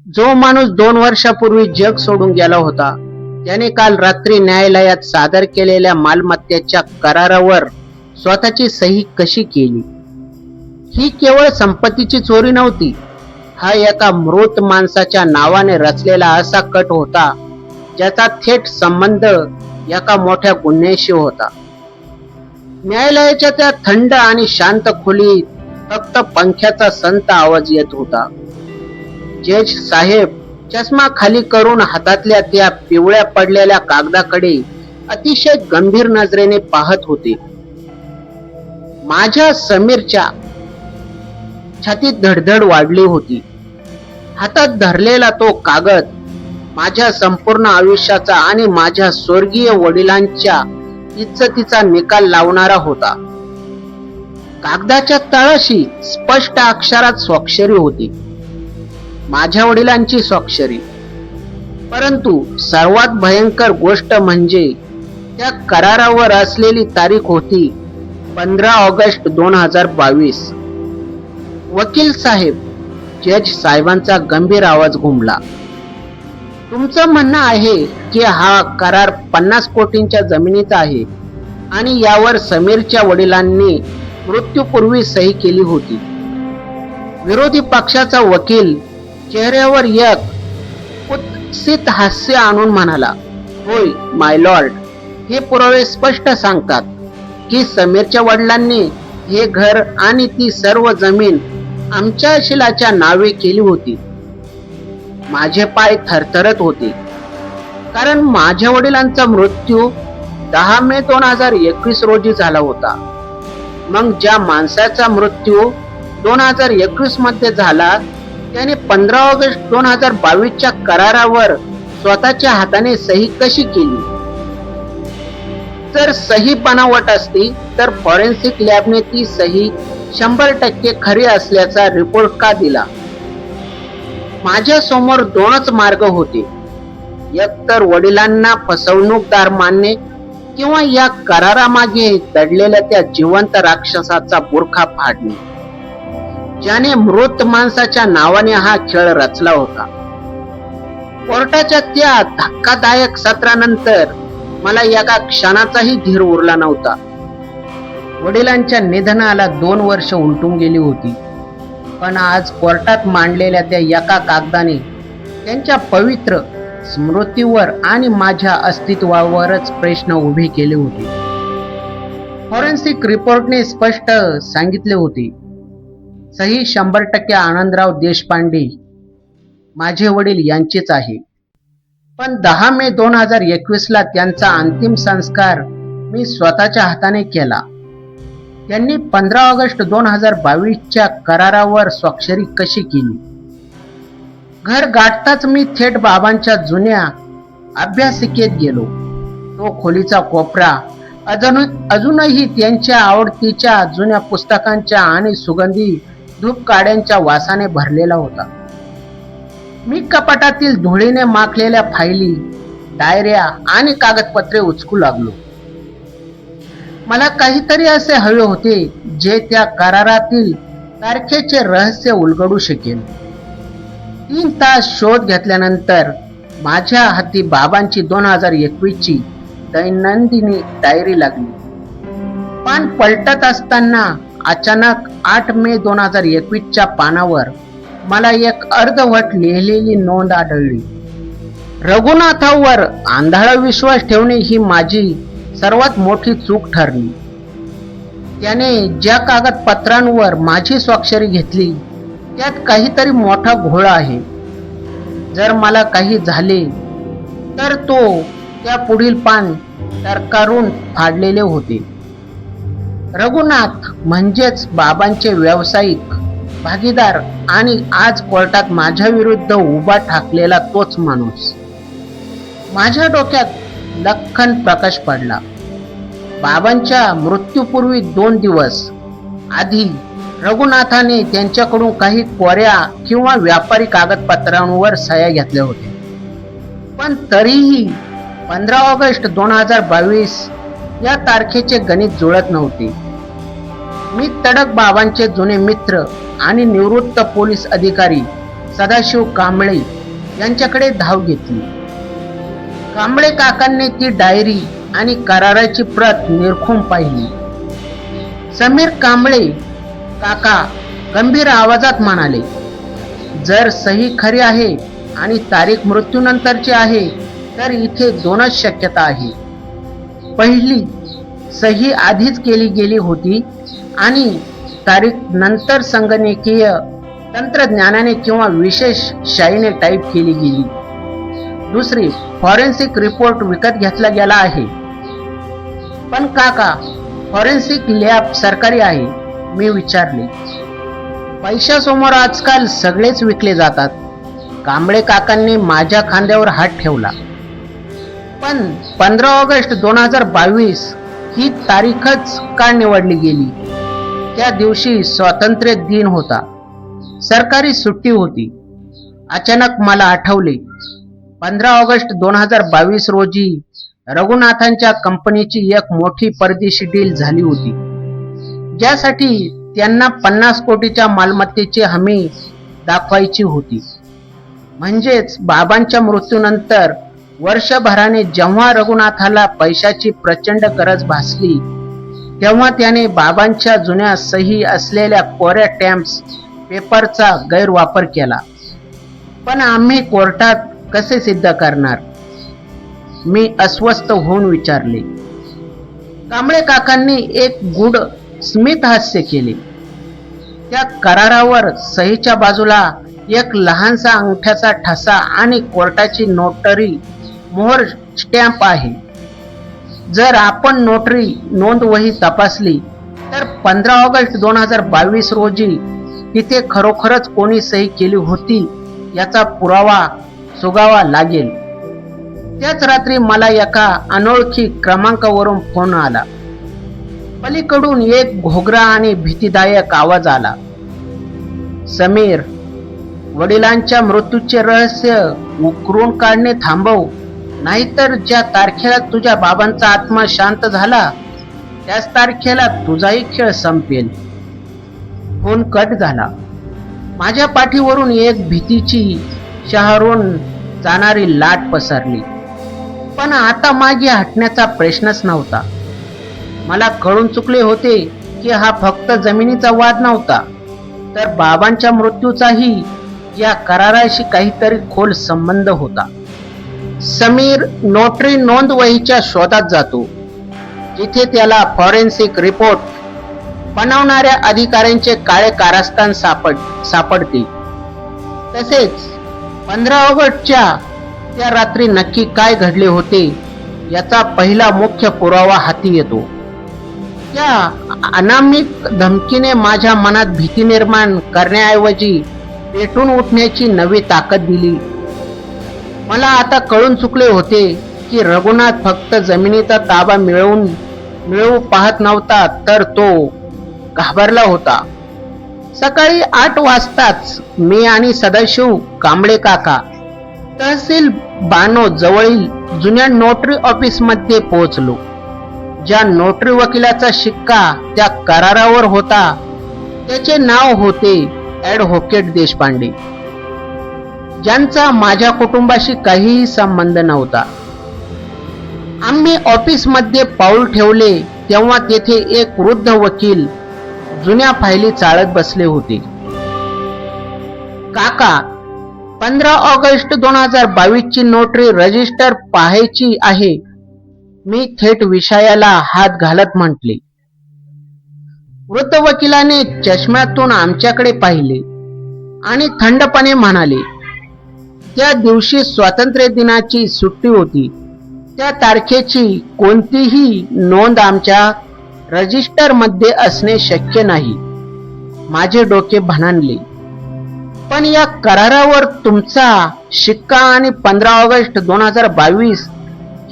जो माणूस 2 वर्षापूर्वी जग सोडून गेला होता त्याने काल रात्री न्यायालयात सादर केलेल्या मालमत्तेच्या करारावर स्वतःची सही कशी केली? ही केवळ संपत्तीची चोरी नव्हती, हा एका मृत माणसाच्या नावाने रचलेला असा कट होता ज्याचा थेट संबंध एका मोठ्या गुन्ह्याशी होता. न्यायालयाच्या त्या थंड आणि शांत खोलीत फक्त पंख्याचा संत आवाज येत होता. जज साहेब चष्मा खाली करून हातातल्या त्या पिवळ्या पडलेल्या कागदाकडे अतिशय गंभीर नजरेने पाहत होते. माझ्या समीरच्या छातीत धडधड वाढली होती. हातात धरलेला तो कागद माझ्या संपूर्ण आयुष्याचा आणि माझ्या स्वर्गीय वडिलांच्या इज्जतीचा निकाल लावणारा होता. कागदाच्या तळाशी स्पष्ट अक्षरात स्वाक्षरी होती, माझ्या वडिलांची स्वाक्षरी. परंतु सर्वात भयंकर गोष्ट म्हणजे त्या करारावर असलेली तारीख होती 15 ऑगस्ट 2022. वकील साहेब, जज साहेबांचा गंभीर आवाज घुमला. तुमचं म्हणणं आहे की हा करार 50 कोटींच्या जमिनीचा आहे आणि यावर समीरच्या वडिलांनी मृत्यूपूर्वी सही केली होती. विरोधी पक्षाचा वकील चेहऱ्यावर एक उत्सित हास्य आणून म्हणाला, होय माय लॉर्ड, हे पुरावे स्पष्ट सांगतात की समीरच्या वडिलांनी हे घर आणि ती सर्व जमीन आमच्या शिलाच्या नावे केली होती. माझे पाय थरथरत होते, कारण माझ्या वडिलांचा मृत्यू 10 मे 2021 रोजी झाला होता. मग ज्या माणसाचा मृत्यू 2021 मध्ये झाला त्याने 15 ऑगस्ट 2022 च्या करारावर स्वतःच्या हाताने सही कशी केली? जर सही बनावट असती तर फॉरेन्सिक लॅबने ती सही 100% खरी असल्याचा रिपोर्ट का दिला? माझ्या समोर 2च मार्ग होते, एकतर वडिलांना फसवणूकदार मानणे किंवा या करारामागे दडलेल्या त्या जिवंत राक्षसाचा बुरखा फाडणे, ज्याने मृत माणसाच्या नावाने हा खेळ रचला होता. कोर्टाच्या त्या धक्कादायक सत्रानंतर मला एका क्षणाचाही धीर उरला नव्हता. वडिलांच्या निधनाला 2 वर्ष उलटून गेली होती, पण आज कोर्टात मांडलेल्या त्या एका कागदाने त्यांच्या पवित्र स्मृतीवर आणि माझ्या अस्तित्वावरच प्रश्न उभे केले होते. फॉरेन्सिक रिपोर्टने स्पष्ट सांगितले होते, सही 100% आनंदराव देशपांडे माझे वडील यांचीच आहे. पण 10 मे 2021 ला त्यांचा अंतिम संस्कार मी स्वतःच्या हाताने केला. त्यांनी 15 ऑगस्ट 2022 च्या करारावर स्वाक्षरी कशी केली? घर गाठताच मी थेट बाबांच्या जुन्या अभ्यासिकेत गेलो. तो खोलीचा कोपरा अजूनही त्यांच्या आवडतीच्या जुन्या पुस्तकांच्या आणि सुगंधी धूपकाड्यांच्या वासाने भरलेला होता. मी कपाटातील धुळीने माखलेल्या फायली, डायऱ्या आणि कागदपत्रे उचकू लागलो. मला काहीतरी असे हवे होते जे त्या करारातील तारखेचे रहस्य उलगडू शकेल. 3 तास शोध घेतल्यानंतर माझ्या हाती बाबांची 2021 ची दैनंदिनी डायरी लागली. पान पलटत असताना अचानक 8 मे 2021 च्या पानावर मला एक अर्धवट लिहिलेली नोंद आढळली. रघुनाथावर आंधळा विश्वास ठेवणे ही माझी सर्वात मोठी चूक ठरली. त्याने ज्या कागदपत्रांवर माझी स्वाक्षरी घेतली त्यात काहीतरी मोठा घोळ आहे. जर मला काही झाले तर तो त्या पुढील पान तरकारून फाडलेले होते. रघुनाथ म्हणजेच बाबांचे व्यावसायिक भागीदार आणि आज कोर्टात माझ्या विरुद्ध उभा ठाकलेला तोच माणूस. माझ्या डोक्यात लख्खन प्रकाश पडला. बाबांच्या मृत्यूपूर्वी 2 दिवस आधी रघुनाथाने त्यांच्याकडून काही कोऱ्या किंवा व्यापारी कागदपत्रांवर सह्या घेतल्या होत्या. पण तरीही 15 ऑगस्ट 2022 या तारखेचे गणित जुळत नव्हते. मी तडक बाबांचे जुने मित्र आणि निवृत्त पोलीस अधिकारी सदाशिव कांबळे यांच्याकडे धाव घेतली. कांबळे काकांनी ती डायरी आणि कराराची प्रत निरखून पाहिली. समीर कांबळे काका गंभीर आवाजात म्हणाले, जर सही खरी आहे आणि तारीख मृत्यूनंतरची आहे तर इथे दोनच शक्यता आहे. पहिली, सही आधीच केली गेली होती आणि तारीख नंतर संगणकीय तंत्रज्ञानाने किंवा विशेष शाईने टाईप केली गेली. दुसरी, फॉरेन्सिक रिपोर्ट विकत घेतला गेला आहे. पण काका, फॉरेन्सिक लॅब सरकारी आहे, मी विचारले. पैशासमोर आजकाल सगळेच विकले जातात. कांबळे काकांनी माझ्या खांद्यावर हात ठेवला. पण 15 ऑगस्ट 2022 ही तारीखच का निवडली गेली? त्या दिवशी स्वातंत्र्य दिन होता, सरकारी सुट्टी होती. अचानक मला आठवले, 15 ऑगस्ट 2022 रोजी रघुनाथांच्या कंपनीची एक मोठी परदेशी डील झाली होती, ज्यासाठी त्यांना 50 कोटीच्या मालमत्तेची हमी दाखवायची होती. म्हणजेच बाबांच्या मृत्यूनंतर वर्षभराने जेव्हा रघुनाथाला पैशाची प्रचंड गरज भासली, तेव्हा त्याने बाबांच्या जुन्या सही असलेल्या कोऱ्या स्टॅम्प्स पेपरचा गैरवापर केला. पण आम्ही कोर्टात कसे सिद्ध करणार? मी अस्वस्थ होऊन विचारले. कांबळे काकांनी एक गूढ स्मित हास्य केले. त्या करारावर सहीच्या बाजूला एक लहानसा अंगठ्याचा ठसा आणि कोर्टाची नोटरी मोहर स्टॅम्प आहे. जर आपण नोटरी नोंदवही तपासली तर 15 ऑगस्ट 2022 रोजी तिथे खरोखरच कोणी सही केली होती याचा पुरावा सुगावा लागेल. त्याच रात्री मला एका अनोळखी क्रमांकावरून फोन आला. पलीकडून एक घोगरा आणि भीतीदायक आवाज आला. समीर, वडिलांच्या मृत्यूचे रहस्य उकरून काढणे थांबव, नाहीतर ज्या तारखेला तुझ्या बाबांचा आत्मा शांत झाला त्याच तारखेला तुझाही खेळ संपेल. फोन कट झाला. माझ्या पाठीवरून एक भीतीची शहरून जाणारी लाट पसरली. पण आता मागे हटण्याचा प्रश्नच नव्हता. मला कळून चुकले होते की हा फक्त जमिनीचा वाद नव्हता, तर बाबांच्या मृत्यूचाही या कराराशी काहीतरी खोल संबंध होता. समीर नोटरी नोंदवहीच्या शोधात जातो, जिथे त्याला फॉरेन्सिक रिपोर्ट बनवणाऱ्या अधिकाऱ्यांचे काळे कारस्थान सापडते. तसेच 15 ऑगस्टच्या त्या रात्री नक्की काय घडले होते याचा पहिला मुख्य पुरावा हाती येतो. त्या अनामिक धमकीने माझ्या मनात भीती निर्माण करण्याऐवजी पेटून उठण्याची नवी ताकद दिली. मला आता कळून चुकले होते की रघुनाथ फक्त जमिनीचा ताबा मिळवू पाहत नव्हता, तर तो घाबरला होता. सकाळी 8 वाजताच मी आणि सदाशिव कांबळे काका तहसील बानो जवळील जुन्या नोटरी ऑफिस मध्ये पोहोचलो. ज्या नोटरी वकिलाचा शिक्का त्या करारावर होता त्याचे नाव होते ॲडव्होकेट देशपांडे, ज्यांचा माझ्या कुटुंबाशी काहीही संबंध नव्हता. आम्ही ऑफिस मध्ये पाऊल ठेवले तेव्हा तेथे एक वृद्ध वकील जुन्या फायली चाळत बसले होते. काका, 15 ऑगस्ट 2022 ची नोटरी रजिस्टर पाहायची आहे, मी थेट विषयाला हात घालत म्हटले. वृद्ध वकिलाने चष्म्यातून आमच्याकडे पाहिले आणि थंडपणे म्हणाले, त्या दिवशी स्वातंत्र्य दिनाची सुट्टी होती. त्या तारखेची कोणतीही नोंद आमच्या रजिस्टर मध्ये असणे शक्य नाही. माझे डोके भणाणले. पण या करारावर तुमचा शिक्का आणि 15 ऑगस्ट 2022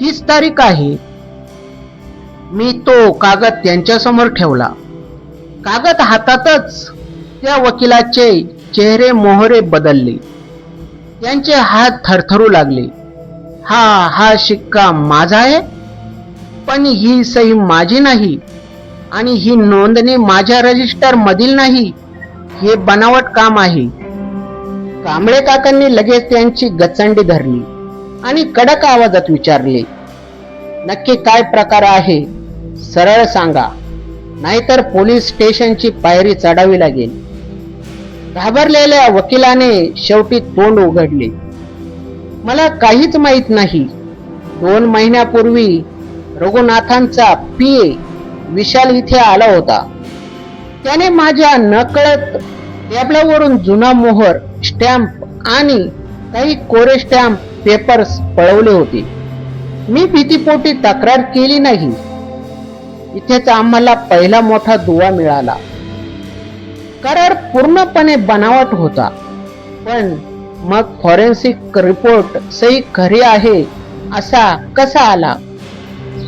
हीच तारीख आहे. मी तो कागद त्यांच्यासमोर ठेवला. कागद हातातच त्या वकिलाचे चेहरे मोहरे बदलले. त्यांचे हात थरथरू लागले. हा शिक्का माझा आहे, पण ही सही माझी नाही आणि ही नोंदणी माझ्या रजिस्टर मधील नाही. हे बनावट काम आहे. कांबळे काकांनी लगेच त्यांची गचंडी धरली आणि कडक आवाजात विचारले, नक्की काय प्रकार आहे? सरळ सांगा, नाहीतर पोलीस स्टेशनची पायरी चढावी लागेल. घाबरलेल्या वकिलाने शेवटी तोंड उघडले, मला काहीच माहित नाही. 2 महिन्यापूर्वी रघुनाथांचा पीए विशाल इथे आला होता. त्याने माझ्या नकळत टॅबलावरून जुना मोहर, स्टॅम्प आणि काही कोरे स्टॅम्प पेपर्स पळवले होते. मी भीतीपोटी तक्रार केली नाही. इथेच आम्हाला पहिला मोठा दुवा मिळाला. करार पूर्णपणे बनावट होता, पण मग फॉरेन्सिक रिपोर्ट सही खरी आहे असा कसा आला?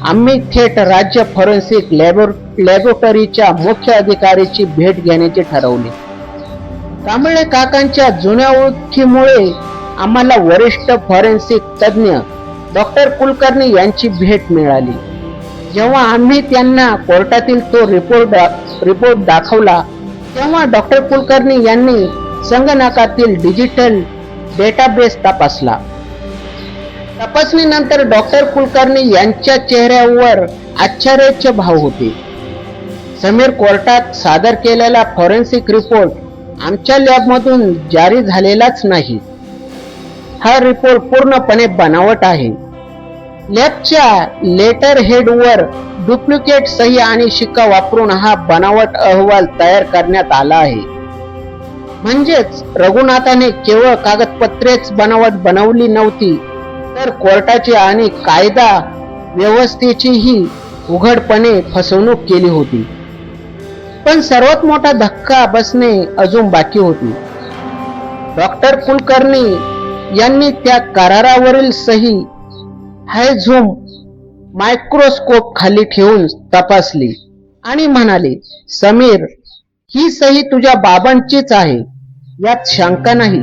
आम्ही थेट राज्य फॉरेन्सिक लॅबोरेटरीच्या मुख्य अधिकाऱ्याची भेट घेण्याचे ठरवले. कांबळे काकांच्या जुन्या ओळखीमुळे आम्हाला वरिष्ठ फॉरेन्सिक तज्ञ डॉक्टर कुलकर्णी यांची भेट मिळाली. जेव्हा आम्ही त्यांना कोर्टातील तो रिपोर्ट दाखवला, तेव्हा डॉक्टर कुलकर्णी यांनी संगणकातील डिजिटल डेटाबेस तपासला. तपासणीनंतर डॉक्टर कुलकर्णी यांच्या चेहऱ्यावर आश्चर्याचे भाव होते. समीर कोर्टात सादर केलेला फॉरेन्सिक रिपोर्ट आमच्या लॅबमधून जारी झालेलाच नाही. हा रिपोर्ट पूर्णपणे बनावट आहे. लॅबच्या लेटर हेडवर डुप्लिकेट सही आणि शिक्का वापरून हा बनावट अहवाल तयार करण्यात आला आहे. म्हणजेच रघुनाथाने केवळ कागदपत्रेच बनावट बनवली नव्हती, तर कोर्टाची आणि कायदा व्यवस्थेचीही उघडपणे फसवणूक केली होती. पण सर्वात मोठा धक्का बसणे अजून बाकी होती. डॉक्टर कुलकर्णी यांनी त्या करारावरील सही हायझूम मायक्रोस्कोप खाली ठेवून तपासली आणि म्हणाले, समीर, ही सही तुझ्या बाबांचीच आहे, यात शंका नाही.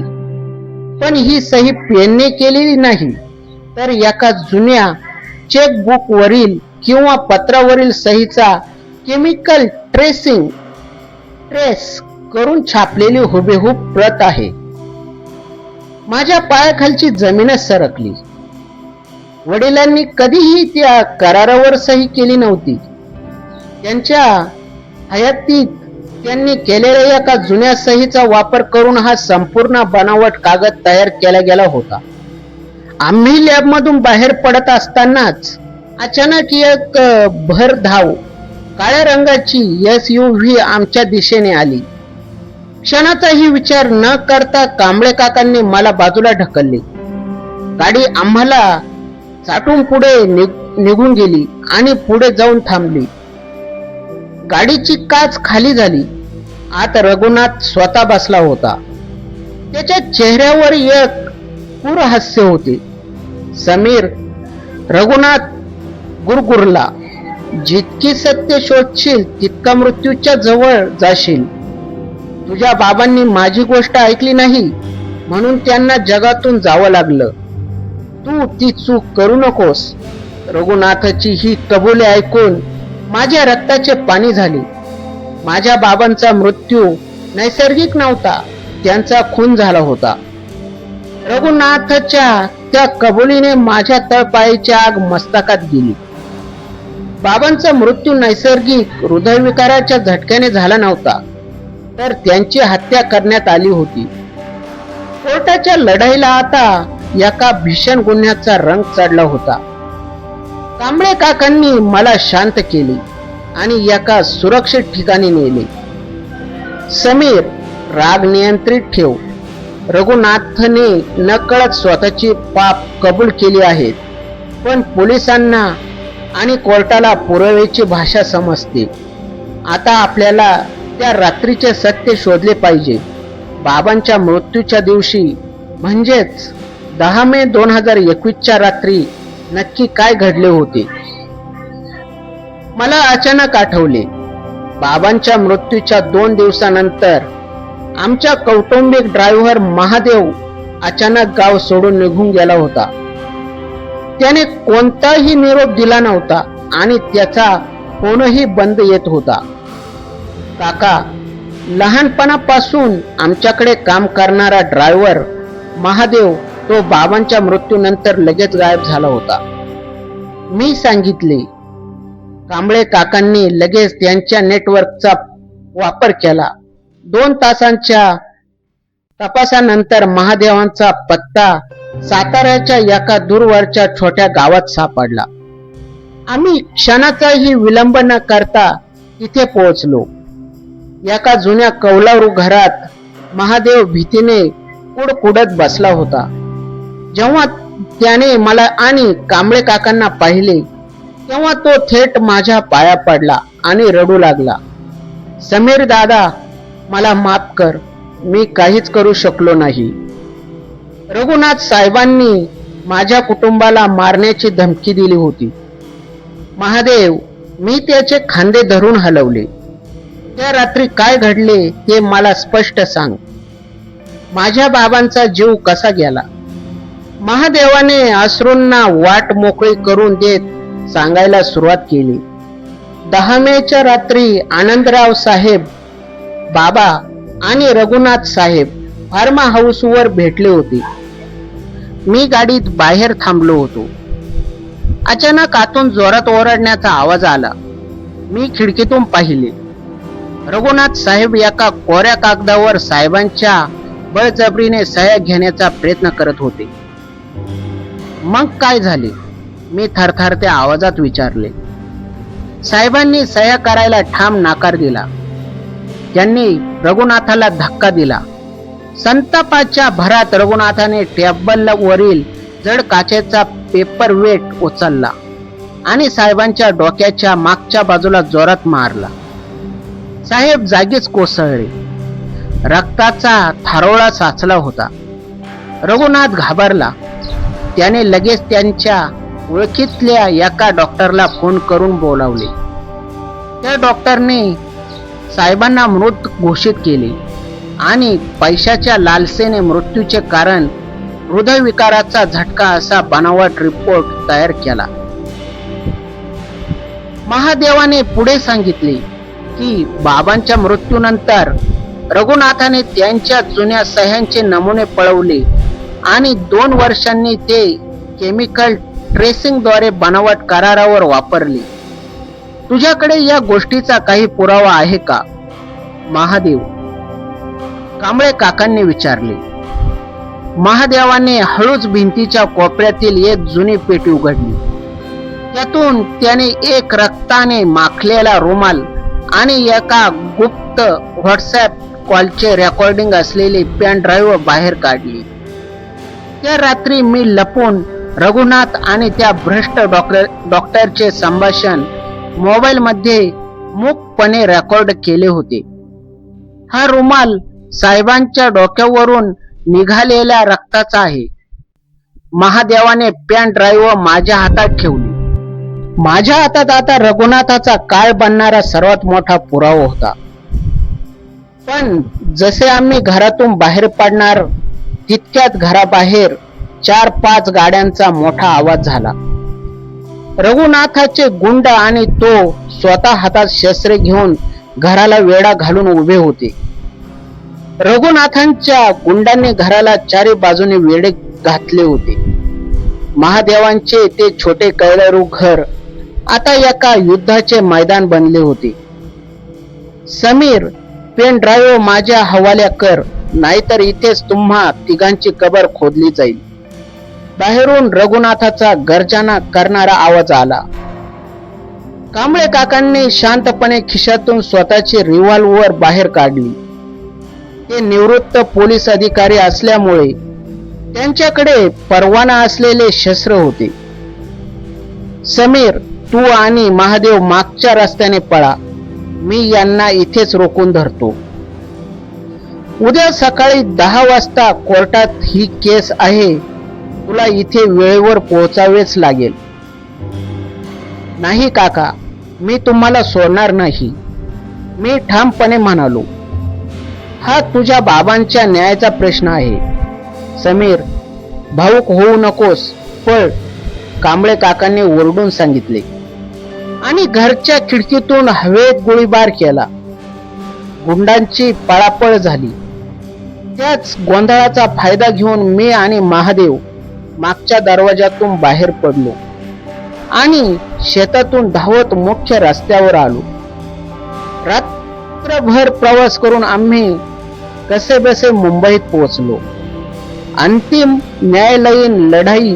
पण ही सही पेनने केलेली नाही, तर एका जुन्या चेकबुक वरील किंवा पत्रावरील सहीचा केमिकल ट्रेस करून छापलेली हुबेहूब प्रत आहे. माझ्या पायाखालची जमीनच सरकली. वडिलांनी कधीही त्या करारावर सही केली नव्हती. त्यांच्या हयातीत त्यांनी केलेल्या एका जुन्या सहीचा वापर करून हा संपूर्ण बनावट कागद तयार केला गेला होता. आम्ही लॅबमधून बाहेर पडत असतानाच अचानक एक भरधाव काळ्या रंगाची SUV आमच्या दिशेने आली. क्षणाचाही विचार न करता कांबळे काकांनी मला बाजूला ढकलले. गाडी आम्हाला चाटून पुढे निघून गेली आणि पुढे जाऊन थांबली. गाडीची काच खाली झाली. आत रघुनाथ स्वतः बसला होता. त्याच्या चेहऱ्यावर एक क्रूर हास्य होते. समीर, रघुनाथ गुरगुरला, जितकी सत्य शोधशील तितका मृत्यूच्या जवळ जाशील. तुझ्या बाबांनी माझी गोष्ट ऐकली नाही म्हणून त्यांना जगातून जावं लागलं. तू ती चूक करू नकोस. रघुनाथची ही कबुली ऐकून माझ्या रक्ताचे पाणी झाले. माझ्या बाबांचा मृत्यू नैसर्गिक नव्हता, त्यांचा खून झाला होता. रघुनाथच्या त्या कबुलीने माझ्या तळपायाची आग मस्तकात गेली. बाबांचा मृत्यू नैसर्गिक हृदयविकाराच्या झटक्याने झाला नव्हता, तर त्यांची हत्या करण्यात आली होती. कोर्टाच्या लढाईला आता एका भीषण गुन्ह्याचा रंग चढला होता. कांबळे काकांनी मला शांत केले आणि एका सुरक्षित ठिकाणी नेले. समीर, राग नियंत्रित ठेव. रघुनाथने नकळत स्वतःची पाप कबूल केली आहेत, पण पोलिसांना आणि कोर्टाला पुराव्याची भाषा समजते. आता आपल्याला त्या रात्रीचे सत्य शोधले पाहिजे. बाबांच्या मृत्यूच्या दिवशी म्हणजेच 10 मे 2021च्या रात्री नक्की काय घडले होते? मला अचानक आठवले. बाबांच्या मृत्यूच्या 2 दिवसानंतर आमच्या कौटुंबिक ड्रायव्हर महादेव अचानक गाव सोडून निघून गेला होता. त्याने कोणताही निरोप दिला नव्हता आणि त्याचा फोनही बंद येत होता. काका, लहानपणापासून आमच्याकडे काम करणारा ड्रायव्हर महादेव तो बाबांच्या मृत्यूनंतर लगेच गायब झाला होता. मी सांगितले. कांबळे काकांनी लगेच त्यांच्या नेटवर्कचा वापर केला. 2 तासांच्या तपासानंतर महादेवांचा पत्ता साताऱ्याच्या एका दूरवरच्या छोट्या गावात सापडला. आम्ही क्षणाचाही विलंब न करता तिथे पोहोचलो. एका जुन्या कौलारू घरात महादेव भीतीने कुडकुडत बसला होता. जेव्हा त्याने मला आणि कांबळे काकांना पाहिले तेव्हा तो थेट माझ्या पाया पडला आणि रडू लागला. समीर दादा, मला माफ कर, मी काहीच करू शकलो नाही. रघुनाथ साहेबांनी माझ्या कुटुंबाला मारण्याची धमकी दिली होती. महादेव, मी त्याचे खांदे धरून हलवले. त्या रात्री काय घडले ते मला स्पष्ट सांग. माझ्या बाबांचा जीव कसा गेला? महादेवाने अश्रूंना वाट मोकळी करून देत सांगायला सुरुवात केली. 10 मेच्या रात्री आनंदराव साहेब, बाबा आणि रघुनाथ साहेब फार्म हाऊसवर भेटले होते. मी गाडीत बाहेर थांबलो होतो. अचानक आतून जोरात ओरडण्याचा आवाज आला. मी खिडकीतून पाहिले. रघुनाथ साहेब एका कोऱ्या कागदावर साहेबांच्या बळजबरीने सह्या घेण्याचा प्रयत्न करत होते. मग काय झाले? मी थरथरत्या आवाजात विचारले. साहेबांनी सह्या करायला ठाम नकार दिला. त्यांनी रघुनाथाला धक्का दिला. संतापाच्या भरात रघुनाथाने टेबलवरील जड काचेचा पेपर वेट उचलला आणि साहेबांच्या डोक्याच्या मागच्या बाजूला जोरात मारला. साहेब जागीच कोसळले. रक्ताचा थारोळा साचला होता. रघुनाथ घाबरला. त्याने लगेच त्यांच्या ओळखीतल्या एका डॉक्टरला फोन करून बोलावले. त्या डॉक्टरने साहेबांना मृत घोषित केले आणि पैशाच्या लालसेने मृत्यूचे कारण हृदयविकाराचा झटका असा बनावट रिपोर्ट तयार केला. महादेवाने पुढे सांगितले की बाबांच्या मृत्यूनंतर रघुनाथाने त्यांच्या जुन्या सह्यांचे नमुने पळवले आणि 2 वर्षांनी ते केमिकल ट्रेसिंगद्वारे बनावट करारावर वापरले. तुझ्याकडे या गोष्टीचा काही पुरावा आहे का? महादेव, कांबळे काकांनी विचारले. महादेवाने हळूच भिंतीच्या कोपऱ्यातील एक जुनी पेटी उघडली. त्यातून त्याने एक रक्ताने माखलेला रुमाल आणि एका गुप्त व्हॉट्सअप कॉलचे रेकॉर्डिंग असलेली पेन ड्राईव्ह बाहेर काढली. त्या रात्री मी लपून रघुनाथ आणि त्या भ्रष्ट डॉक्टरचे संभाषण मोबाईल मध्ये मूकपणे रेकॉर्ड केले होते. हा रुमाल साहेबांच्या डोक्यावरून निघालेल्या रक्ताचा आहे. महादेवाने पेन ड्राईव्ह माझ्या हातात ठेवली. माझ्या हातात आता रघुनाथाचा काळ बनणारा सर्वात मोठा पुरावा होता. पण जसे आम्ही घरातून बाहेर पडणार तितक्यात घराबाहेर 4-5 गाड्यांचा मोठा आवाज झाला. रघुनाथाचे गुंड आणि तो स्वतः हातात शस्त्रे घेऊन घराला वेढा घालून उभे होते. रघुनाथांच्या गुंडांनी घराला 4 बाजूने वेढे घातले होते. महादेवांचे ते छोटे कैलारू घर आता एका युद्धाचे मैदान बनले होते. समीर, पेन ड्राईव्ह माझ्या हवाल्या कर, नाहीतर इथेच तुम्हा तिघांची कबर खोदली जाईल. बाहेरून रघुनाथाचा गर्जना करणारा आवाज आला. कांबळे काकांनी शांतपणे खिशातून स्वतःची रिव्हॉल्वर बाहेर काढली. ते निवृत्त पोलीस अधिकारी असल्यामुळे त्यांच्याकडे परवाना असलेले शस्त्र होते. समीर, तू आणि महादेव मागच्या रस्त्याने पळा. मी यांना इथेच रोखून धरतो. उद्या सकाळी 10 वाजता कोर्टात ही केस आहे. तुला इथे वेळेवर पोहोचावेच लागेल. नाही काका, मी तुम्हाला सोडणार नाही, मी ठामपणे म्हणालो. हा तुझ्या बाबांच्या न्यायाचा प्रश्न आहे. समीर, भावुक होऊ नकोस, पळ, कांबळे काकांनी ओरडून सांगितले आणि घरच्या खिडकीतून हवेत गोळीबार केला. गुंडांची पळापळ झाली. त्याच गोंधळाचा फायदा घेऊन मी आणि महादेव मागच्या दरवाजातून बाहेर पडलो आणि शेतातून धावत मुख्य रस्त्यावर आलो. रात्रभर प्रवास करून आम्ही कसेबसे मुंबईत पोहोचलो. अंतिम न्यायालयीन लढाई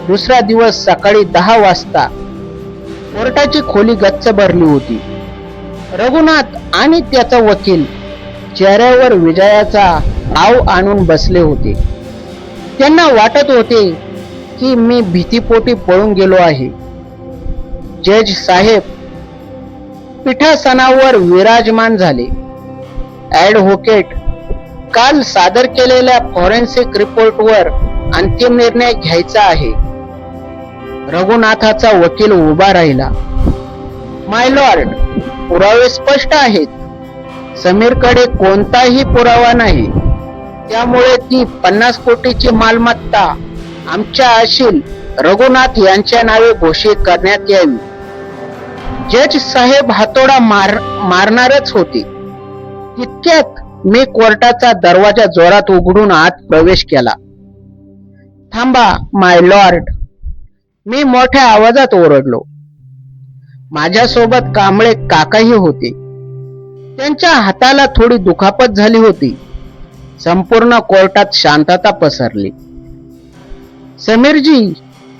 दुसरा दिवस सकाळी 10 वाजता. कोर्टाची खोली गच्च भरली होती. रघुनाथ आणि त्याचा वकील चेहऱ्यावर विजयाचा आव आणून बसले होते. त्यांना वाटत होते की मी भीतीपोटी पळून गेलो आहे. जज साहेब पीठासनावर विराजमान झाले. ॲडव्होकेट काल सादर केलेल्या फॉरेन्सिक रिपोर्टवर अंतिम निर्णय घ्यायचा आहे. रघुनाथाचा वकील उभा राहिला. माय लॉर्ड, पुरावे स्पष्ट आहेत. समीरकडे कोणताही पुरावा नाही. त्यामुळे ती 50 कोटीची मालमत्ता आमच्या अशील रघुनाथ यांच्या नावे घोषित करण्यात यावी. जज साहेब हातोडा मारणारच होते. तितक्यात मी कोर्टाचा दरवाजा जोरात उघडून आत प्रवेश केला. थांबा माय लॉर्ड, मी मोठ्या आवाजात ओरडलो. माझ्यासोबत कांबळे काकाही होते. त्यांच्या हाताला थोडी दुखापत झाली होती. संपूर्ण कोर्टात शांतता पसरली. समीरजी,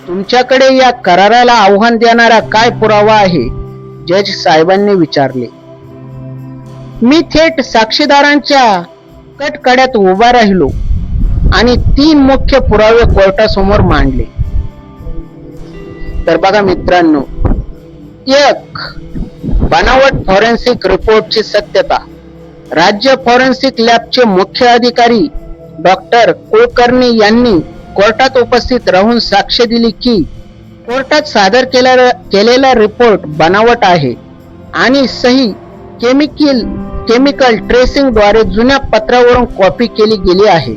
तुमच्याकडे या कराराला आव्हान देणारा काय पुरावा आहे? जज साहेबांनी विचारले. मी थेट साक्षीदारांच्या कटकड्यात उभा राहिलो आणि 3 मुख्य पुरावे कोर्टासमोर मांडले. तर बघा मित्रांनो, 1. बनावट फॉरेन्सिक रिपोर्टची सत्यता. राज्य फॉरेन्सिक लॅबचे मुख्य अधिकारी डॉक्टर कुलकर्णी यांनी कोर्टात उपस्थित राहून साक्ष दिली की कोर्टात सादर केलेला रिपोर्ट बनावट आहे आणि सही केमिकल ट्रेसिंग द्वारे जुन्या पत्रावरून कॉपी केली गेली आहे.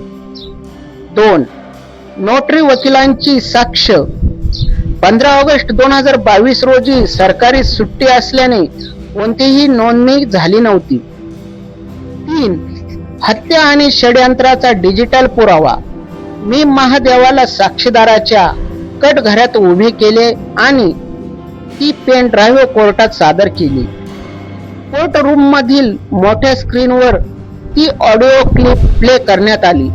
2. नोटरी वकिलांची साक्ष. 15 ऑगस्ट 2022 रोजी सरकारी सुट्टी असल्याने कोणतीही नोंदणी झाली नव्हती. 3. हत्या आणि षड्यंत्राचा डिजिटल पुरावा. मी महादेवाला साक्षीदाराच्या कटघरात उभे केले आणि ती पेन ड्राईव्ह कोर्टात सादर केली. कोर्ट रूम मधील मोठ्या स्क्रीनवर ती ऑडिओ क्लिप प्ले करण्यात आली.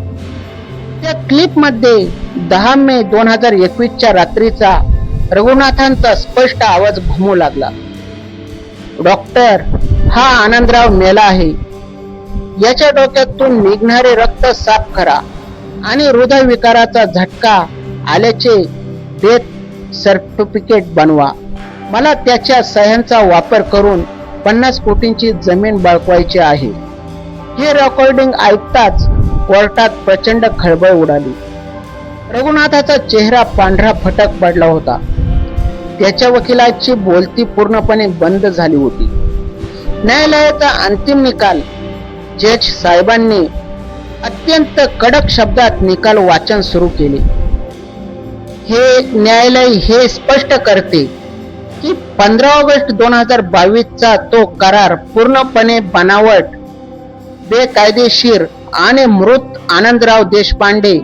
त्या क्लिप मध्ये 10 मे 2021 च्या रात्रीचा रघुनाथांचा स्पष्ट आवाज घुमू लागला. डॉक्टर, हा आनंदराव मेला आहे. याच्या डोक्यातून निघणारे रक्त साफ करा आणि हृदयविकाराचा झटका आल्याचे डेथ सर्टिफिकेट बनवा. मला त्याच्या सह्यांचा वापर करून 50 कोटींची जमीन बळकवायची आहे. हे रेकॉर्डिंग ऐकताच कोर्टात प्रचंड खळबळ उडाली. रघुनाथाचा चेहरा पांढरा फटक पडला होता. त्याच्या वकिलाची बोलती पूर्णपणे बंद झाली होती. न्यायालयाचा अंतिम निकाल. जज साहेबांनी अत्यंत कडक शब्दात निकाल वाचन सुरू केले. हे न्यायालय हे स्पष्ट करते की 15 ऑगस्ट 2022 चा तो करार पूर्णपणे बनावट, बेकायदेशीर आणि मृत आनंदराव देशपांडे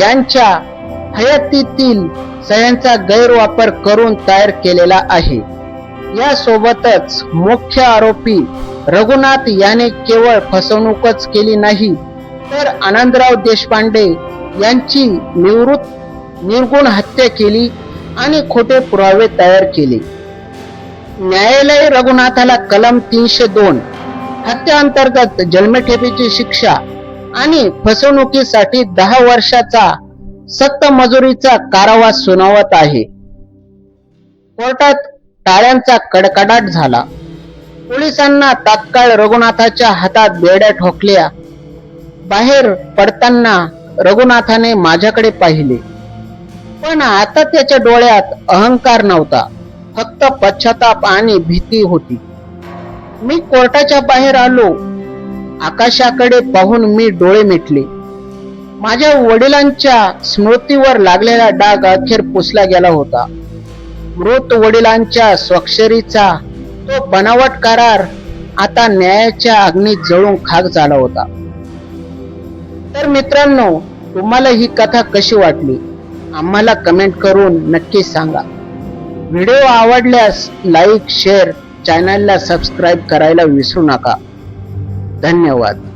यांच्या हयातीतील सह्यांचा गैरवापर करून तयार केलेला आहे. यासोबतच मुख्य आरोपी रघुनाथ याने केवळ फसवणूकच केली नाही तर आनंदराव देशपांडे यांची निर्गुण हत्या केली आणि खोटे पुरावे तयार केले. न्यायालय रघुनाथाला कलम 302 हत्या अंतर्गत जन्मठेपेची शिक्षा आणि फसवणुकीसाठी 10 वर्षाचा सक्त मजुरीचा कारावास सुनावत आहे. कोर्टात टाळ्यांचा कडकडाट झाला. पोलिसांना तात्काळ रघुनाथाच्या हातात बेड्या ठोकल्या. बाहेर पडताना रघुनाथाने माझ्याकडे पाहिले, पण आता त्याच्या डोळ्यात अहंकार नव्हता, फक्त पश्चाताप आणि भीती होती. मी कोर्टाच्या बाहेर आलो. आकाशाकडे पाहून मी डोळे मिटले. माझ्या वडिलांच्या स्मृतीवर लागलेला डाग अखेर पुसला गेला होता. मृत वडिलांच्या स्वाक्षरीचा तो बनावट करार आता न्यायाच्या अग्नीत जळून खाक झाला होता. तर मित्रांनो, तुम्हाला ही कथा कशी वाटली आम्हाला कमेंट करून नक्की सांगा. व्हिडिओ आवडल्यास लाईक, शेअर, चॅनलला सबस्क्राईब करायला विसरू नका. धन्यवाद.